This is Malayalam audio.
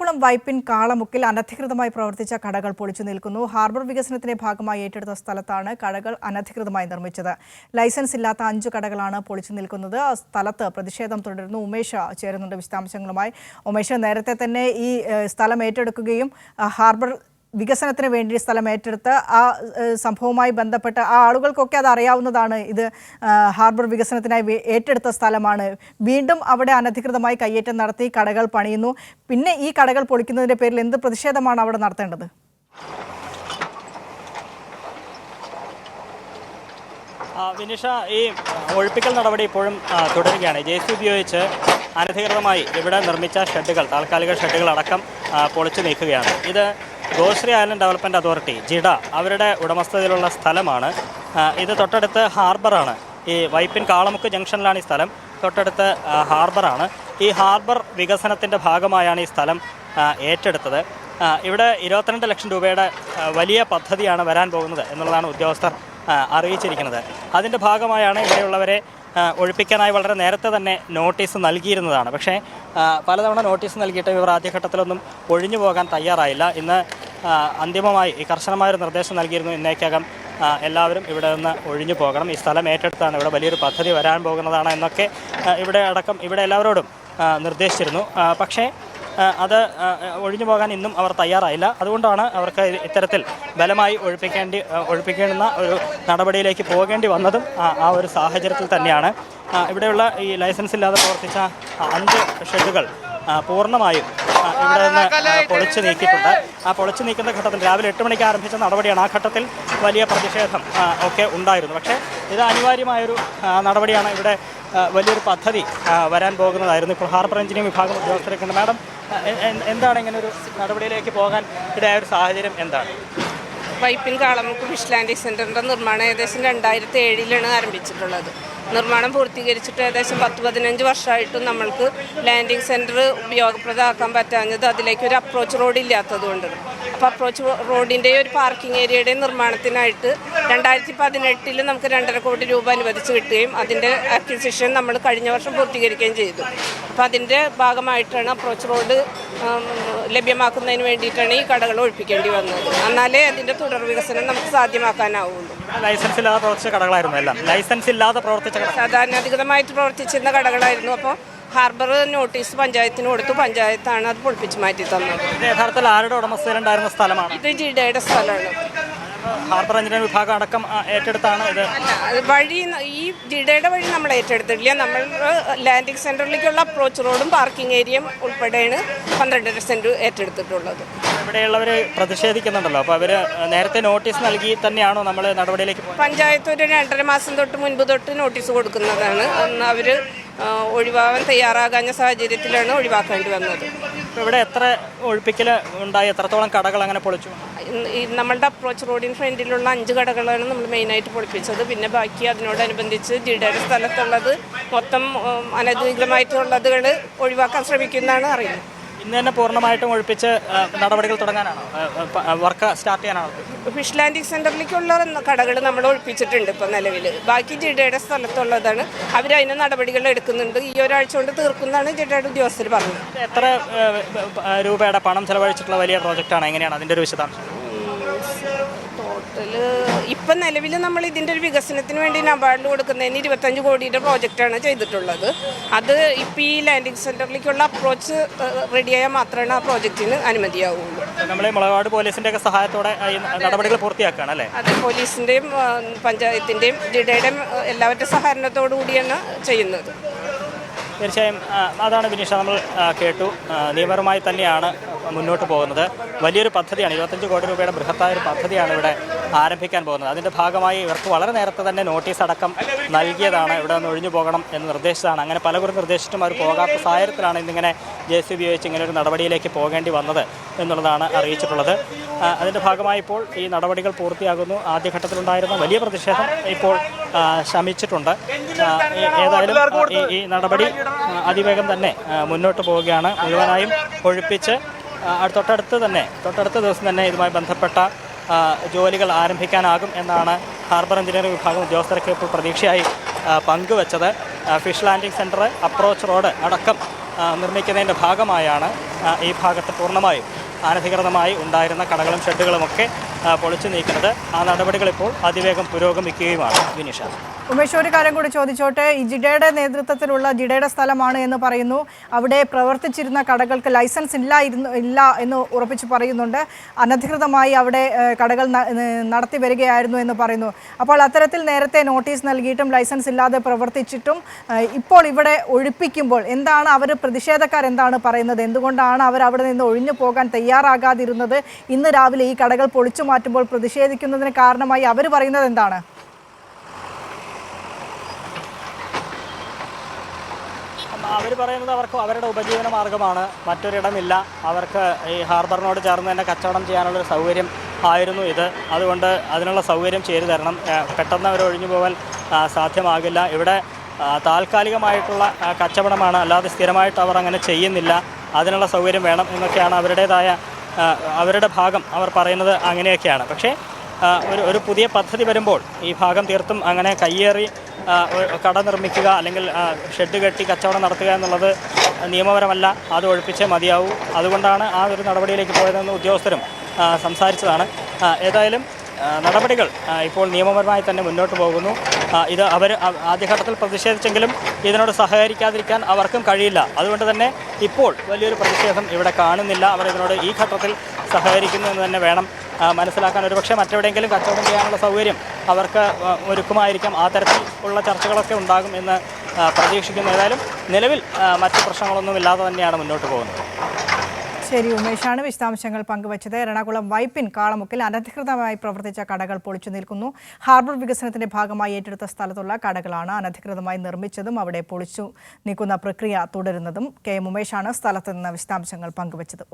എറണാകുളം വൈപ്പിൻ കാളമുക്കിൽ അനധികൃതമായി പ്രവർത്തിച്ച കടകൾ പൊളിച്ചു നിൽക്കുന്നു. ഹാർബർ വികസനത്തിന്റെ ഭാഗമായി ഏറ്റെടുത്ത സ്ഥലത്താണ് കടകൾ അനധികൃതമായി നിർമ്മിച്ചത്. ലൈസൻസ് ഇല്ലാത്ത 5 കടകളാണ് പൊളിച്ചു നിൽക്കുന്നത്. സ്ഥലത്ത് പ്രതിഷേധം തുടരുന്നു. ഉമേഷ് ചേരുന്നുണ്ട് വിശദാംശങ്ങളുമായി. ഉമേഷ്, നേരത്തെ തന്നെ ഈ സ്ഥലം ഏറ്റെടുക്കുകയും ഹാർബർ വികസനത്തിന് വേണ്ടി സ്ഥലം ഏറ്റെടുത്ത് ആ സംഭവവുമായി ബന്ധപ്പെട്ട് ആ ആളുകൾക്കൊക്കെ അത് അറിയാവുന്നതാണ്. ഇത് ഹാർബർ വികസനത്തിനായി ഏറ്റെടുത്ത സ്ഥലമാണ്. വീണ്ടും അവിടെ അനധികൃതമായി കയ്യേറ്റം നടത്തി കടകൾ പണിയുന്നു. പിന്നെ ഈ കടകൾ പൊളിക്കുന്നതിൻ്റെ പേരിൽ എന്ത് പ്രതിഷേധമാണ് അവിടെ നടത്തേണ്ടത്? വിനിഷ, ഈ ഒഴിപ്പിക്കൽ നടപടി ഇപ്പോഴും തുടരുകയാണ്. JCB ഉപയോഗിച്ച് അനധികൃതമായി ഇവിടെ നിർമ്മിച്ച ഷെഡുകൾ, താൽക്കാലിക ഷെഡുകൾ അടക്കം പൊളിച്ചു നീക്കുകയാണ്. ഇത് Goshree island development authority GIDA അവരുടെ ഉടമസ്ഥതയിലുള്ള സ്ഥലമാണ്. ഇത് തൊട്ടടുത്ത് ഹാർബറാണ്. ഈ വൈപ്പിൻ കാളമുക്ക് ജംഗ്ഷനിലാണ് ഈ സ്ഥലം. തൊട്ടടുത്ത് ഹാർബറാണ്. ഈ ഹാർബർ വികസനത്തിൻ്റെ ഭാഗമായാണ് ഈ സ്ഥലം ഏറ്റെടുത്തത്. ഇവിടെ 22 ലക്ഷം രൂപയുടെ വലിയ പദ്ധതിയാണ് വരാൻ പോകുന്നത് എന്നുള്ളതാണ് ഉദ്യോഗസ്ഥർ അറിയിച്ചിരിക്കുന്നത്. അതിൻ്റെ ഭാഗമായാണ് ഇവിടെയുള്ളവരെ ഒഴിപ്പിക്കാനായി വളരെ നേരത്തെ തന്നെ നോട്ടീസ് നൽകിയിരുന്നതാണ്. പക്ഷേ പലതവണ നോട്ടീസ് നൽകിയിട്ട് ഇവർ ആദ്യഘട്ടത്തിലൊന്നും ഒഴിഞ്ഞു പോകാൻ തയ്യാറായില്ല. ഇന്ന് അന്തിമമായി കർശനമായൊരു നിർദ്ദേശം നൽകിയിരുന്നു. ഇന്നേക്കകം എല്ലാവരും ഇവിടെ നിന്ന് ഒഴിഞ്ഞു പോകണം, ഈ സ്ഥലം ഏറ്റെടുത്താണ്, ഇവിടെ വലിയൊരു പദ്ധതി വരാൻ പോകുന്നതാണ് എന്നൊക്കെ ഇവിടെ എല്ലാവരോടും നിർദ്ദേശിച്ചിരുന്നു. പക്ഷേ അത് ഒഴിഞ്ഞു പോകാൻ ഇന്നും അവർ തയ്യാറായില്ല. അതുകൊണ്ടാണ് അവർക്ക് ഇത്തരത്തിൽ ബലമായി ഒഴിപ്പിക്കേണ്ടുന്ന ഒരു നടപടിയിലേക്ക് പോകേണ്ടി വന്നതും ആ ഒരു സാഹചര്യത്തിൽ തന്നെയാണ്. ഇവിടെയുള്ള ഈ ലൈസൻസ് ഇല്ലാതെ പ്രവർത്തിച്ച 5 ഷെഡുകൾ പൂർണ്ണമായും ഇവിടെ നിന്ന് പൊളിച്ചു നീക്കിയിട്ടുണ്ട്. ആ പൊളിച്ചു നീക്കുന്ന ഘട്ടത്തിൽ രാവിലെ 8 മണിക്ക് ആരംഭിച്ച നടപടിയാണ്. ആ ഘട്ടത്തിൽ വലിയ പ്രതിഷേധം ഒക്കെ ഉണ്ടായിരുന്നു. പക്ഷേ ഇത് അനിവാര്യമായൊരു നടപടിയാണ്. ഇവിടെ വലിയൊരു പദ്ധതി വരാൻ പോകുന്നതായിരുന്നു. ഇപ്പോൾ ഹാർബർ എഞ്ചിനീയറിംഗ് വിഭാഗം ഉദ്യോഗസ്ഥരൊക്കെ ഉണ്ട്. മാഡം, എന്താണ് ഇങ്ങനെ ഒരു നടപടിയിലേക്ക് പോകാൻ ഇടയായ ഒരു സാഹചര്യം എന്താണ്? വൈപ്പിൻ കാളമുക്ക് ഫിഷ് ലാൻഡിംഗ് സെൻറ്ററിൻ്റെ നിർമ്മാണം ഏകദേശം 2007 ആരംഭിച്ചിട്ടുള്ളത്. നിർമ്മാണം പൂർത്തീകരിച്ചിട്ട് ഏകദേശം 10-15 വർഷമായിട്ടും നമ്മൾക്ക് ലാൻഡിംഗ് സെൻറ്റർ ഉപയോഗപ്രദമാക്കാൻ പറ്റാഞ്ഞത് അതിലേക്ക് ഒരു അപ്രോച്ച് റോഡ് ഇല്ലാത്തതുകൊണ്ട്. അപ്പോൾ അപ്രോച്ച് റോഡിൻ്റെ ഒരു പാർക്കിംഗ് ഏരിയയുടെ നിർമ്മാണത്തിനായിട്ട് 2018 നമുക്ക് 2.5 കോടി രൂപ അനുവദിച്ച് കിട്ടുകയും അതിൻ്റെ അക്വിസിഷൻ നമ്മൾ കഴിഞ്ഞ വർഷം പൂർത്തീകരിക്കുകയും ചെയ്തു. അപ്പോൾ അതിൻ്റെ ഭാഗമായിട്ടാണ് അപ്രോച്ച് റോഡ് ലഭ്യമാക്കുന്നതിന് വേണ്ടിയിട്ടാണ് ഈ കടകൾ ഒഴിപ്പിക്കേണ്ടി വന്നത്. എന്നാലേ അതിൻ്റെ തുടർ വികസനം നമുക്ക് സാധ്യമാക്കാനാവുള്ളൂ. ലൈസൻസ് ഇല്ലാതെ പ്രവർത്തിച്ച കടകളായിരുന്നു എല്ലാം. ലൈസൻസ് ഇല്ലാതെ പ്രവർത്തിച്ച അനധികൃതമായിട്ട് പ്രവർത്തിച്ചിരുന്ന കടകളായിരുന്നു. അപ്പോൾ ഹാർബർ നോട്ടീസ് പഞ്ചായത്തിന് കൊടുത്തു. പഞ്ചായത്താണ് അത് പൊളിപ്പിച്ച് മാറ്റി തന്നത്. യഥാർത്ഥത്തിൽ ആരുടെ ഉടമസ്ഥയിലുണ്ടായിരുന്ന സ്ഥലമാണ്? ഇത് ജിഡയുടെ സ്ഥലമാണ്. ഹാർബർ എഞ്ചിനീയറിംഗ് വിഭാഗം അടക്കം ഏറ്റെടുത്താണ് ഇത്. വഴി ഈ ജിഡയുടെ വഴി നമ്മൾ ഏറ്റെടുത്തിട്ടില്ല. നമ്മൾ ലാൻഡിംഗ് സെൻറ്ററിലേക്കുള്ള അപ്രോച്ച് റോഡും പാർക്കിംഗ് ഏരിയയും ഉൾപ്പെടെയാണ് 12.5 സെൻറ്റ് ഏറ്റെടുത്തിട്ടുള്ളത്. ഇവിടെയുള്ളവർ പ്രതിഷേധിക്കുന്നുണ്ടല്ലോ, അപ്പോൾ അവർ നേരത്തെ നോട്ടീസ് നൽകി തന്നെയാണോ നമ്മൾ നടപടിയിലേക്ക്? പഞ്ചായത്ത് ഒരു 2.5 മാസം മുൻപ് തൊട്ട് നോട്ടീസ് കൊടുക്കുന്നതാണ്. അവർ ഒഴിവാകാൻ തയ്യാറാകാഞ്ഞ സാഹചര്യത്തിലാണ് ഒഴിവാക്കേണ്ടി വന്നത്. ഇവിടെ എത്ര ഒഴിപ്പിക്കൽ ഉണ്ടായി? എത്രത്തോളം കടകൾ അങ്ങനെ പൊളിച്ചു? നമ്മളുടെ അപ്രോച്ച് റോഡിന് ഫ്രണ്ടിലുള്ള 5 കടകളാണ് നമ്മൾ മെയിനായിട്ട് പൊളിപ്പിച്ചത്. പിന്നെ ബാക്കി അതിനോടനുബന്ധിച്ച് ജിഡയുടെ സ്ഥലത്തുള്ളത് മൊത്തം അനധികൃതമായിട്ടുള്ളതുകൾ ഒഴിവാക്കാൻ ശ്രമിക്കുന്നതാണ് അറിയുന്നത്. ഇന്ന് തന്നെ പൂർണ്ണമായിട്ടും ഒഴിപ്പിച്ച് നടപടികൾ തുടങ്ങാനാണോ, വർക്ക് സ്റ്റാർട്ട് ചെയ്യാനാണോ? ഫിഷ് ലാൻഡിംഗ് സെൻറ്ററിലേക്കുള്ള കടകൾ നമ്മൾ ഒഴിപ്പിച്ചിട്ടുണ്ട് ഇപ്പോൾ നിലവിൽ. ബാക്കി ജിഡയുടെ സ്ഥലത്തുള്ളതാണ്. അവരതിന് നടപടികൾ എടുക്കുന്നുണ്ട്. ഈ ഒരാഴ്ച കൊണ്ട് തീർക്കുന്നതാണ് ജിഡയുടെ ഉദ്യോഗസ്ഥർ പറഞ്ഞത്. എത്ര രൂപയുടെ പണം ചെലവഴിച്ചിട്ടുള്ള വലിയ പ്രോജക്റ്റാണ്? എങ്ങനെയാണ് അതിൻ്റെ ഒരു വിശദാംശം? ടോട്ടൽ ഇപ്പം നിലവിൽ നമ്മൾ ഇതിൻ്റെ ഒരു വികസനത്തിന് വേണ്ടി നബാർഡിൽ കൊടുക്കുന്നതിന് 25 കോടിയുടെ പ്രോജക്റ്റാണ് ചെയ്തിട്ടുള്ളത്. അത് ഇപ്പോൾ ഈ ലാൻഡിംഗ് സെൻറ്ററിലേക്കുള്ള അപ്രോച്ച് റെഡിയായാൽ മാത്രമേ ആ പ്രോജക്റ്റിന് അനുമതിയാവുള്ളൂ. നമ്മൾ മുളകാട് പോലീസിൻ്റെ ഒക്കെ സഹായത്തോടെ നടപടികൾ പൂർത്തിയാക്കുകയാണ് അല്ലേ? അതെ, പോലീസിൻ്റെയും പഞ്ചായത്തിൻ്റെയും ജിഡയുടെയും എല്ലാവരുടെയും സഹകരണത്തോടു കൂടിയാണ് ചെയ്യുന്നത്. തീർച്ചയായും അതാണ് വിനീഷ, നമ്മൾ കേട്ടു. നിയമപരമായി തന്നെയാണ് മുന്നോട്ട് പോകുന്നത്. വലിയൊരു പദ്ധതിയാണ്, 25 കോടി രൂപയുടെ ബൃഹത്തായ ഒരു പദ്ധതിയാണ് ഇവിടെ ആരംഭിക്കാൻ പോകുന്നത്. അതിൻ്റെ ഭാഗമായി ഇവർക്ക് വളരെ നേരത്തെ തന്നെ നോട്ടീസ് അടക്കം നൽകിയതാണ്. ഇവിടെ നിന്ന് ഒഴിഞ്ഞു പോകണം എന്ന് നിർദ്ദേശിച്ചതാണ്. അങ്ങനെ പലകുറി നിർദ്ദേശിച്ചിട്ടും അവർ പോകാത്ത സാഹചര്യത്തിലാണ് ഇന്നിങ്ങനെ JCB ഉപയോഗിച്ച് ഇങ്ങനെ ഒരു നടപടിയിലേക്ക് പോകേണ്ടി വന്നത് എന്നുള്ളതാണ് അറിയിച്ചിട്ടുള്ളത്. അതിൻ്റെ ഭാഗമായി ഇപ്പോൾ ഈ നടപടികൾ പൂർത്തിയാകുന്നു. ആദ്യഘട്ടത്തിലുണ്ടായിരുന്ന വലിയ പ്രതിഷേധം ഇപ്പോൾ ശമിച്ചിട്ടുണ്ട്. ഏതായാലും ഈ നടപടി അതിവേഗം തന്നെ മുന്നോട്ട് പോവുകയാണ്. മുഴുവനായും ഒഴിപ്പിച്ച് തൊട്ടടുത്ത ദിവസം തന്നെ ഇതുമായി ബന്ധപ്പെട്ട ജോലികൾ ആരംഭിക്കാനാകും എന്നാണ് ഹാർബർ എഞ്ചിനീയറിംഗ് വിഭാഗം ഉദ്യോഗസ്ഥർക്ക് ഇപ്പോൾ പ്രതീക്ഷയായി പങ്കുവച്ചത്. Fish landing centre, approach road അടക്കം നിർമ്മിക്കുന്നതിൻ്റെ ഭാഗമായാണ് ഈ ഭാഗത്ത് പൂർണ്ണമായും അനധികൃതമായി ഉണ്ടായിരുന്ന കടകളും ഷെഡുകളുമൊക്കെ പൊളിച്ചു നീക്കുന്നത്. ആ നടപടികൾ ഇപ്പോൾ അതിവേഗം പുരോഗമിക്കുകയുമാണ്. വിനിഷ, ഉമേഷ്, ഒരു കാര്യം കൂടി ചോദിച്ചോട്ടെ. ഈ ജിഡയുടെ നേതൃത്വത്തിലുള്ള ജിഡയുടെ സ്ഥലമാണ് എന്ന് പറയുന്നു. അവിടെ പ്രവർത്തിച്ചിരുന്ന കടകൾക്ക് ലൈസൻസ് ഇല്ല എന്ന് ഉറപ്പിച്ച് പറയുന്നുണ്ട്. അനധികൃതമായി അവിടെ കടകൾ നടത്തി വരികയായിരുന്നു എന്ന് പറയുന്നു. അപ്പോൾ അത്തരത്തിൽ നേരത്തെ നോട്ടീസ് നൽകിയിട്ടും ലൈസൻസ് ഇല്ലാതെ പ്രവർത്തിച്ചിട്ടും ഇപ്പോൾ ഇവിടെ ഒഴിപ്പിക്കുമ്പോൾ എന്താണ് അവർ പ്രതിഷേധക്കാരെന്താണ് പറയുന്നത്? എന്തുകൊണ്ടാണ് അവർ അവിടെ നിന്ന് ഒഴിഞ്ഞു പോകാൻ തയ്യാറാകാതിരുന്നത്? ഇന്ന് രാവിലെ ഈ കടകൾ പൊളിച്ചു മാറ്റുമ്പോൾ പ്രതിഷേധിക്കുന്നതിന് കാരണമായി അവർ പറയുന്നത് എന്താണ്? അവർ പറയുന്നത് അവർക്ക് അവരുടെ ഉപജീവന മാർഗ്ഗമാണ്, മറ്റൊരിടമില്ല. അവർക്ക് ഈ ഹാർബറിനോട് ചേർന്ന് തന്നെ കച്ചവടം ചെയ്യാനുള്ളൊരു സൗകര്യം ആയിരുന്നു ഇത്. അതുകൊണ്ട് അതിനുള്ള സൗകര്യം ചെയ്തു തരണം. പെട്ടെന്ന് അവർ ഒഴിഞ്ഞു പോകാൻ സാധ്യമാകില്ല. ഇവിടെ താൽക്കാലികമായിട്ടുള്ള കച്ചവടമാണ്, അല്ലാതെ സ്ഥിരമായിട്ട് അവർ അങ്ങനെ ചെയ്യുന്നില്ല. അതിനുള്ള സൗകര്യം വേണം എന്നൊക്കെയാണ് അവരുടെ ഭാഗം അവർ പറയുന്നത്. അങ്ങനെയൊക്കെയാണ്. പക്ഷേ ഒരു പുതിയ പദ്ധതി വരുമ്പോൾ ഈ ഭാഗം തീർത്തും അങ്ങനെ കയ്യേറി കട നിർമ്മിക്കുക അല്ലെങ്കിൽ ഷെഡ് കെട്ടി കച്ചവടം നടത്തുക എന്നുള്ളത് നിയമപരമല്ല. അത് ഒഴിപ്പിച്ചേ മതിയാവൂ. അതുകൊണ്ടാണ് ആ ഒരു നടപടിയിലേക്ക് പോയതെന്ന് ഉദ്യോഗസ്ഥരും സംസാരിച്ചതാണ്. ഏതായാലും നടപടികൾ ഇപ്പോൾ നിയമപരമായി തന്നെ മുന്നോട്ട് പോകുന്നു. ഇത് അവർ ആദ്യഘട്ടത്തിൽ പ്രതിഷേധിച്ചെങ്കിലും ഇതിനോട് സഹകരിക്കാതിരിക്കാൻ അവർക്കും കഴിയില്ല. അതുകൊണ്ട് തന്നെ ഇപ്പോൾ വലിയൊരു പ്രതിഷേധം ഇവിടെ കാണുന്നില്ല. അവർ ഇതിനോട് ഈ ഘട്ടത്തിൽ സഹകരിക്കുന്നു എന്ന് തന്നെ വേണം മനസ്സിലാക്കാൻ. ഒരുപക്ഷെ മറ്റെവിടെയെങ്കിലും കച്ചവടം ചെയ്യാനുള്ള സൗകര്യം അവർക്ക് ഒരുക്കുമായിരിക്കാം. ആ തരത്തിൽ ഉള്ള ചർച്ചകളൊക്കെ ഉണ്ടാകും എന്ന് പ്രതീക്ഷിക്കുന്നു. ഏതായാലും നിലവിൽ മറ്റ് പ്രശ്നങ്ങളൊന്നുമില്ലാതെ തന്നെയാണ് മുന്നോട്ട് പോകുന്നത്. ശരി, ഉമേഷാണ് വിശദാംശങ്ങൾ പങ്കുവച്ചത്. എറണാകുളം വൈപ്പിൻ കാളമുക്കിൽ അനധികൃതമായി പ്രവർത്തിച്ച കടകൾ പൊളിച്ചു നിൽക്കുന്നു. ഹാർബർ വികസനത്തിന്റെ ഭാഗമായി ഏറ്റെടുത്ത സ്ഥലത്തുള്ള കടകളാണ് അനധികൃതമായി നിർമ്മിച്ചതും അവിടെ പൊളിച്ചു നീക്കുന്ന പ്രക്രിയ തുടരുന്നതും. കെ ഉമേഷാണ് സ്ഥലത്ത് നിന്ന് വിശദാംശങ്ങൾ പങ്കുവച്ചത്.